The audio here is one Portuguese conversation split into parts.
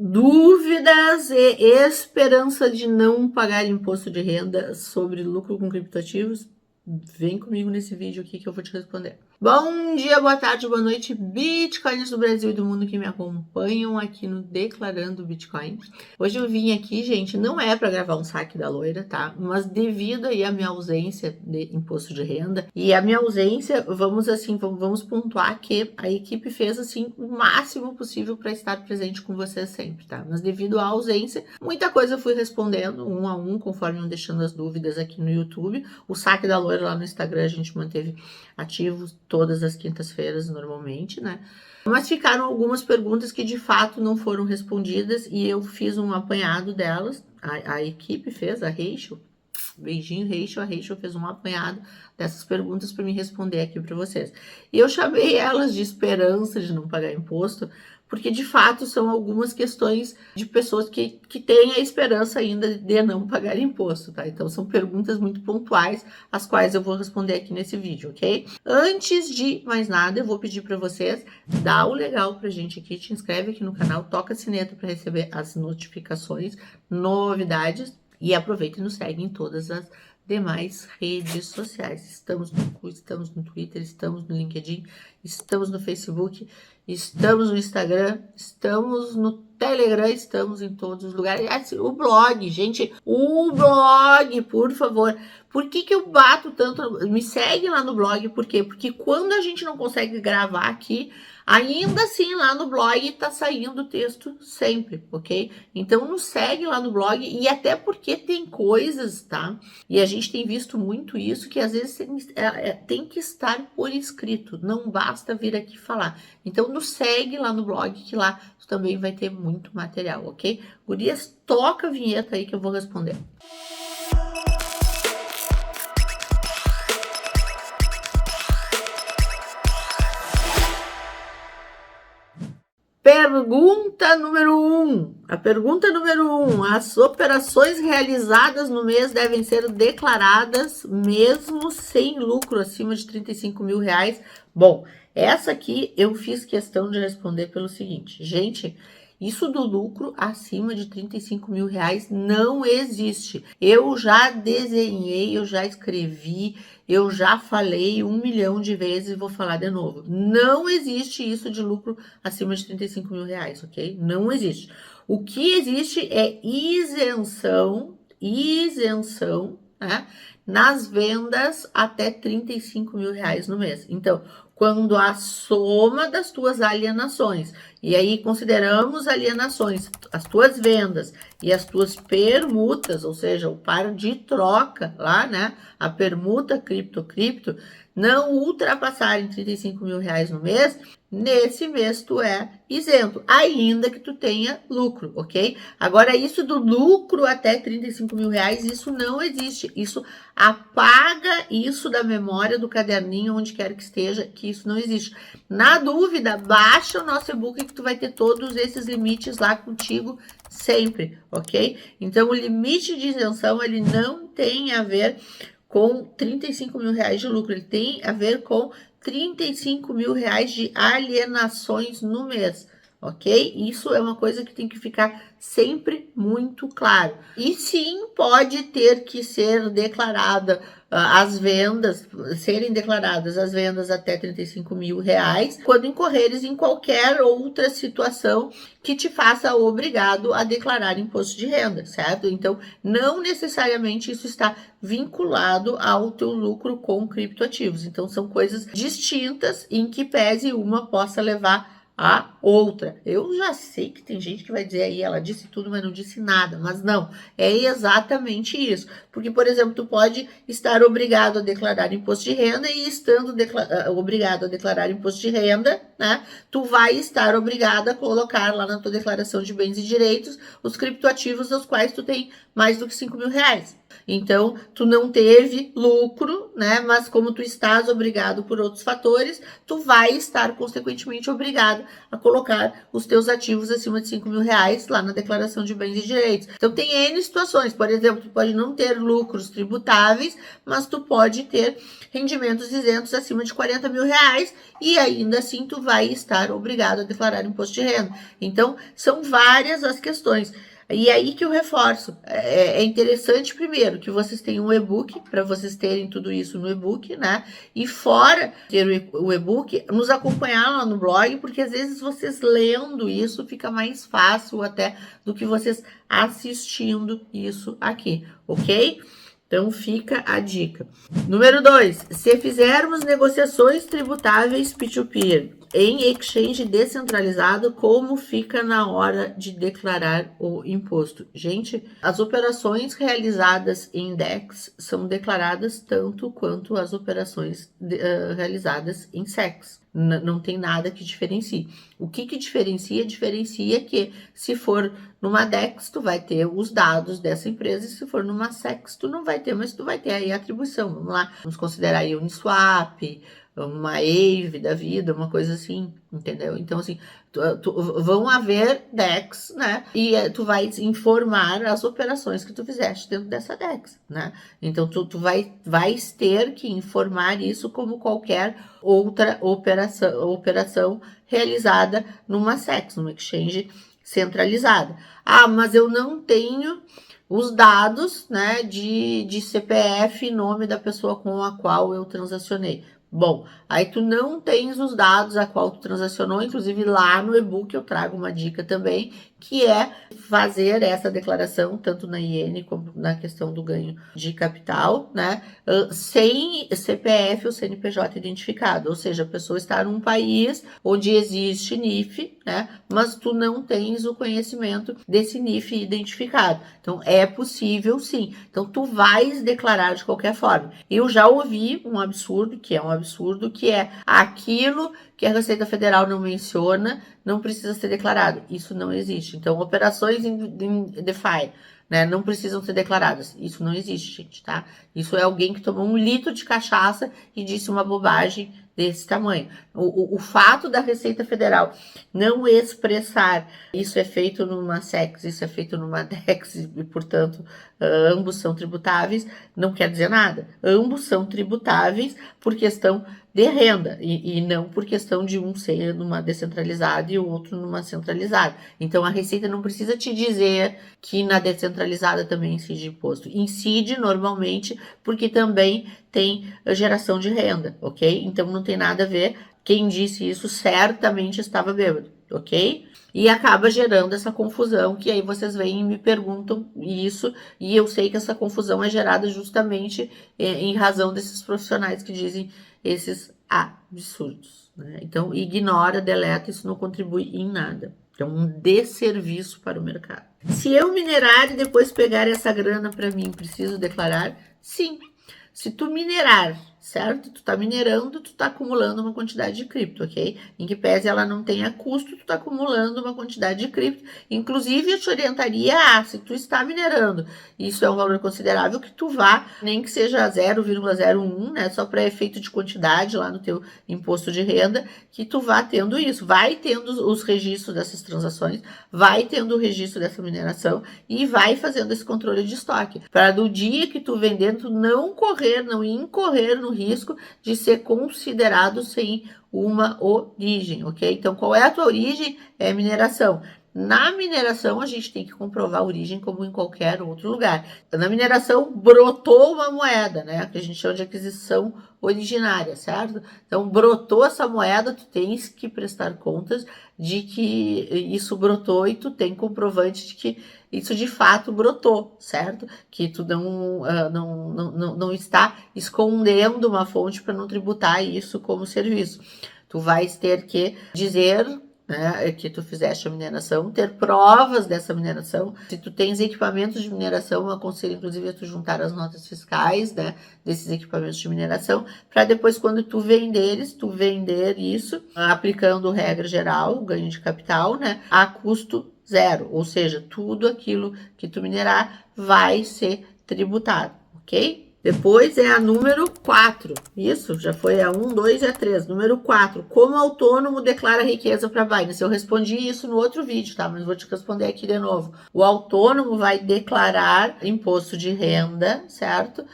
Dúvidas e esperança de não pagar imposto de renda sobre lucro com criptoativos? Vem comigo nesse vídeo aqui que eu vou te responder. Bom dia, boa tarde, boa noite, bitcoiners do Brasil e do mundo que me acompanham aqui no Declarando Bitcoin. Hoje eu vim aqui, gente, não é para gravar um saque da loira, tá? Mas devido aí à minha ausência de imposto de renda e a minha ausência, vamos pontuar que a equipe fez assim o máximo possível para estar presente com vocês sempre, tá? Mas devido à ausência, muita coisa eu fui respondendo um a um, conforme iam deixando as dúvidas aqui no YouTube. O saque da loira lá no Instagram a gente manteve ativo todas as quintas-feiras normalmente, né? Mas ficaram algumas perguntas que de fato não foram respondidas e eu fiz um apanhado delas. A equipe fez, a Rachel, beijinho Rachel, a Rachel fez um apanhado dessas perguntas para me responder aqui para vocês. E eu chamei elas de esperança de não pagar imposto, porque de fato são algumas questões de pessoas que têm a esperança ainda de não pagar imposto, tá? Então são perguntas muito pontuais, as quais eu vou responder aqui nesse vídeo, ok? Antes de mais nada, eu vou pedir para vocês, dá o legal pra gente aqui, te inscreve aqui no canal, toca a sineta para receber as notificações, novidades, e aproveita e nos segue em todas as demais redes sociais. Estamos no Cu, estamos no Twitter, estamos no LinkedIn, estamos no Facebook, estamos no Instagram, estamos no Telegram, estamos em todos os lugares. O blog, gente, o blog, por favor. Por que eu bato tanto? Me segue lá no blog, por quê? Porque quando a gente não consegue gravar aqui, ainda assim lá no blog tá saindo texto sempre, ok? Então nos segue lá no blog e até porque tem coisas, tá? E a gente tem visto muito isso, que às vezes tem que estar por escrito, não basta vir aqui falar. Então nos segue lá no blog que lá tu também vai ter muito material, ok? Gurias, toca a vinheta aí que eu vou responder. Pergunta número 1. A pergunta número 1. As operações realizadas no mês devem ser declaradas mesmo sem lucro acima de 35 mil reais? Bom, essa aqui eu fiz questão de responder pelo seguinte. Gente, isso do lucro acima de 35 mil reais não existe. Eu já desenhei, eu já escrevi, eu já falei 1 milhão de vezes e vou falar de novo. Não existe isso de lucro acima de 35 mil reais, ok? Não existe. O que existe é isenção, né? Nas vendas até 35 mil reais no mês. Então, quando a soma das tuas alienações, e aí consideramos alienações, as tuas vendas e as tuas permutas, ou seja, o par de troca lá, né? A permuta cripto, não ultrapassarem 35 mil reais no mês, nesse mês tu é isento, ainda que tu tenha lucro, ok? Agora, isso do lucro até 35 mil reais, isso não existe. Isso apaga isso da memória do caderninho, onde quer que esteja, que isso não existe. Na dúvida, baixa o nosso e-book que tu vai ter todos esses limites lá contigo sempre, ok? Então, o limite de isenção, ele não tem a ver com 35 mil reais de lucro, ele tem a ver com 35 mil reais de alienações no mês, ok? Isso é uma coisa que tem que ficar sempre muito claro. E sim, pode ter que ser declarada as vendas, serem declaradas as vendas até 35 mil reais, quando incorreres em qualquer outra situação que te faça obrigado a declarar imposto de renda, certo? Então, não necessariamente isso está vinculado ao teu lucro com criptoativos. Então, são coisas distintas em que pese uma possa levar a outra. Eu já sei que tem gente que vai dizer aí, ela disse tudo, mas não disse nada. Mas não, é exatamente isso. Porque, por exemplo, tu pode estar obrigado a declarar imposto de renda e estando obrigado a declarar imposto de renda, né, tu vai estar obrigado a colocar lá na tua declaração de bens e direitos os criptoativos dos quais tu tem mais do que 5 mil reais. Então, tu não teve lucro, né? Mas como tu estás obrigado por outros fatores, tu vai estar, consequentemente, obrigado a colocar os teus ativos acima de 5 mil reais lá na declaração de bens e direitos. Então tem N situações, por exemplo, tu pode não ter lucros tributáveis, mas tu pode ter rendimentos isentos acima de 40 mil reais e ainda assim tu vai estar obrigado a declarar imposto de renda. Então são várias as questões. E aí que eu reforço, é interessante primeiro que vocês tenham um e-book, para vocês terem tudo isso no e-book, né? E fora ter o e-book, nos acompanhar lá no blog, porque às vezes vocês lendo isso fica mais fácil até do que vocês assistindo isso aqui, ok? Então fica a dica. Número 2, se fizermos negociações tributáveis peer-to-peer em exchange descentralizado, como fica na hora de declarar o imposto? Gente, as operações realizadas em DEX são declaradas tanto quanto as operações realizadas em SEX. Não tem nada que diferencie. O que diferencia? Diferencia que se for numa DEX, tu vai ter os dados dessa empresa, e se for numa SEX, tu não vai ter, mas tu vai ter aí a atribuição. Vamos lá, vamos considerar aí o Uniswap, uma AVE da vida, uma coisa assim, entendeu? Então, assim, vão haver DEX, né? E tu vai informar as operações que tu fizeste dentro dessa DEX, né? Então, tu vais ter que informar isso como qualquer outra operação realizada numa SEX, numa exchange centralizada. Ah, mas eu não tenho os dados, né, de CPF e nome da pessoa com a qual eu transacionei. Bom, aí tu não tens os dados a qual tu transacionou, inclusive lá no e-book eu trago uma dica também, que é fazer essa declaração, tanto na IN como na questão do ganho de capital, né, sem CPF ou CNPJ identificado, ou seja, a pessoa está num país onde existe NIF, né, mas tu não tens o conhecimento desse NIF identificado. Então, é possível sim. Então, tu vais declarar de qualquer forma. Eu já ouvi um absurdo, que é aquilo que a Receita Federal não menciona, não precisa ser declarado. Isso não existe. Então, operações em DeFi, né, não precisam ser declaradas. Isso não existe, gente, tá? Isso é alguém que tomou 1 litro de cachaça e disse uma bobagem desse tamanho. O fato da Receita Federal não expressar isso é feito numa SEX, isso é feito numa DEX e, portanto, ambos são tributáveis, não quer dizer nada. Ambos são tributáveis por questão de renda e não por questão de um ser numa descentralizada e o outro numa centralizada. Então, a Receita não precisa te dizer que na descentralizada também incide imposto. Incide normalmente porque também tem geração de renda, ok? Então, não tem nada a ver. Quem disse isso certamente estava bêbado, ok? E acaba gerando essa confusão, que aí vocês vêm e me perguntam isso, e eu sei que essa confusão é gerada justamente em razão desses profissionais que dizem esses absurdos, né? Então, ignora, deleta, isso não contribui em nada. É um desserviço para o mercado. Se eu minerar e depois pegar essa grana para mim, preciso declarar? Sim. Se tu minerar, certo? Tu tá minerando, tu tá acumulando uma quantidade de cripto, ok? Em que pese ela não tenha custo, tu tá acumulando uma quantidade de cripto. Inclusive, eu te orientaria se tu está minerando, isso é um valor considerável, que tu vá, nem que seja 0,01, né? Só para efeito de quantidade lá no teu imposto de renda, que tu vá tendo isso. Vai tendo os registros dessas transações, vai tendo o registro dessa mineração e vai fazendo esse controle de estoque. Para do dia que tu vender, tu não incorrer no risco de ser considerado sem uma origem, ok? Então, qual é a tua origem? É mineração. Na mineração, a gente tem que comprovar a origem como em qualquer outro lugar. Na mineração, brotou uma moeda, né? Que a gente chama de aquisição originária, certo? Então, brotou essa moeda, tu tens que prestar contas de que isso brotou e tu tem comprovante de que isso de fato brotou, certo? Que tu não está escondendo uma fonte para não tributar isso como serviço. Tu vais ter que dizer, né, que tu fizeste a mineração, ter provas dessa mineração. Se tu tens equipamentos de mineração, eu aconselho inclusive a tu juntar as notas fiscais, né, desses equipamentos de mineração, para depois quando tu vender isso, aplicando regra geral, ganho de capital, né, a custo zero, ou seja, tudo aquilo que tu minerar vai ser tributado, ok? Depois é a número 4. Isso, já foi a 1, 2 e a 3. Número 4. Como autônomo declara riqueza para a Binance? Eu respondi isso no outro vídeo, tá? Mas vou te responder aqui de novo. O autônomo vai declarar imposto de renda, certo?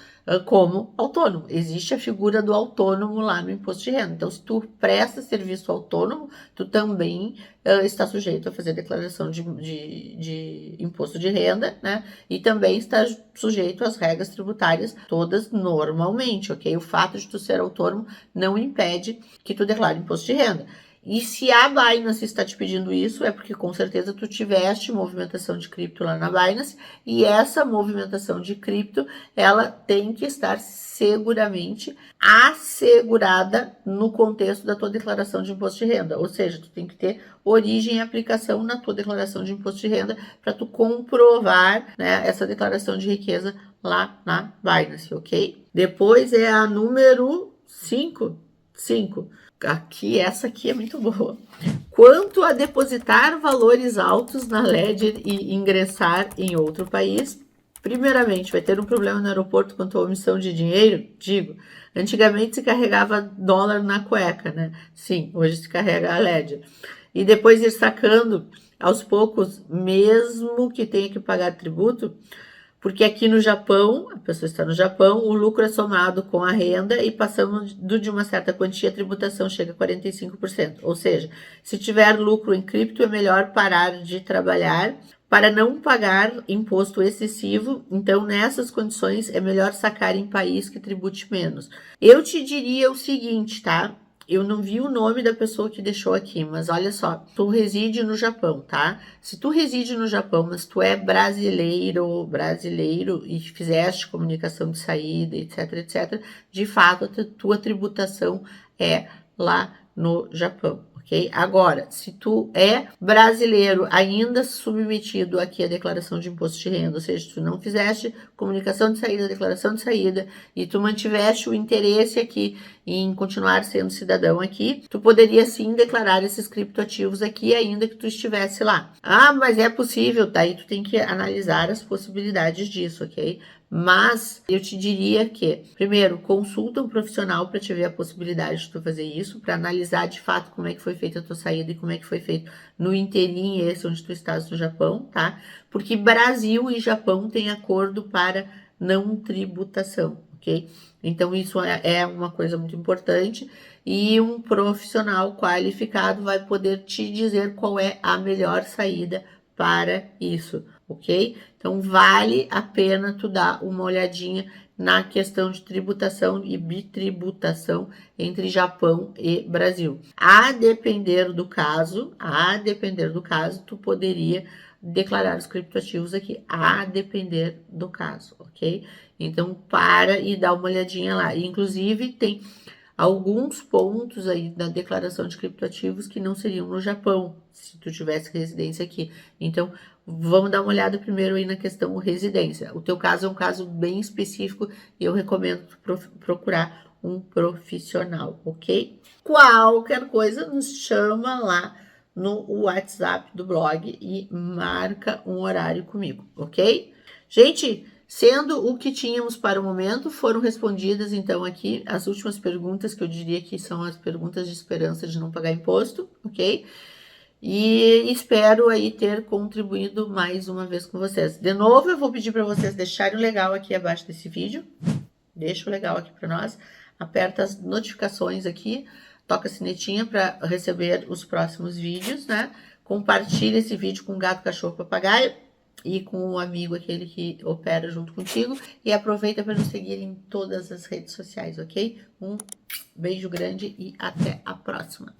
Como autônomo. Existe a figura do autônomo lá no imposto de renda. Então, se tu presta serviço autônomo, tu também está sujeito a fazer declaração de imposto de renda, né? E também está sujeito às regras tributárias todas normalmente, ok? O fato de tu ser autônomo não impede que tu declare imposto de renda. E se a Binance está te pedindo isso, é porque com certeza tu tiveste movimentação de cripto lá na Binance, e essa movimentação de cripto, ela tem que estar seguramente assegurada no contexto da tua declaração de imposto de renda. Ou seja, tu tem que ter origem e aplicação na tua declaração de imposto de renda para tu comprovar, né, essa declaração de riqueza lá na Binance, ok? Depois é a número 5. Aqui, essa aqui é muito boa. Quanto a depositar valores altos na Ledger e ingressar em outro país, primeiramente, vai ter um problema no aeroporto quanto à omissão de dinheiro? Digo, antigamente se carregava dólar na cueca, né? Sim, hoje se carrega a Ledger. E depois ir sacando aos poucos, mesmo que tenha que pagar tributo, porque aqui no Japão, a pessoa está no Japão, o lucro é somado com a renda e passando de uma certa quantia, a tributação chega a 45%. Ou seja, se tiver lucro em cripto, é melhor parar de trabalhar para não pagar imposto excessivo. Então, nessas condições, é melhor sacar em país que tribute menos. Eu te diria o seguinte, tá? Eu não vi o nome da pessoa que deixou aqui, mas olha só, tu reside no Japão, tá? Se tu reside no Japão, mas tu é brasileiro e fizeste comunicação de saída, etc, de fato a tua tributação é lá no Japão. Okay? Agora, se tu é brasileiro ainda submetido aqui à declaração de imposto de renda, ou seja, tu não fizeste comunicação de saída, declaração de saída, e tu mantiveste o interesse aqui em continuar sendo cidadão aqui, tu poderia sim declarar esses criptoativos aqui, ainda que tu estivesse lá. Ah, mas é possível, tá? Aí tu tem que analisar as possibilidades disso, ok? Mas eu te diria que, primeiro, consulta um profissional para te ver a possibilidade de tu fazer isso, para analisar de fato como é que foi feita a tua saída e como é que foi feito no inteirinho esse onde tu estás no Japão, tá? Porque Brasil e Japão têm acordo para não tributação, ok? Então isso é uma coisa muito importante e um profissional qualificado vai poder te dizer qual é a melhor saída para isso, ok? Então vale a pena tu dar uma olhadinha na questão de tributação e bitributação entre Japão e Brasil. A depender do caso, tu poderia declarar os criptoativos aqui, a depender do caso, ok? Então para e dá uma olhadinha lá. Inclusive tem alguns pontos aí na declaração de criptoativos que não seriam no Japão, se tu tivesse residência aqui. Então, vamos dar uma olhada primeiro aí na questão residência. O teu caso é um caso bem específico e eu recomendo procurar um profissional, ok? Qualquer coisa, nos chama lá no WhatsApp do blog e marca um horário comigo, ok? Gente, sendo o que tínhamos para o momento, foram respondidas então aqui as últimas perguntas, que eu diria que são as perguntas de esperança de não pagar imposto, ok? E espero aí ter contribuído mais uma vez com vocês. De novo, eu vou pedir para vocês deixarem o legal aqui abaixo desse vídeo. Deixa o legal aqui para nós. Aperta as notificações aqui, toca a sinetinha para receber os próximos vídeos, né? Compartilha esse vídeo com gato, cachorro, papagaio e com um amigo, aquele que opera junto contigo. E aproveita para nos seguir em todas as redes sociais, ok? Um beijo grande e até a próxima.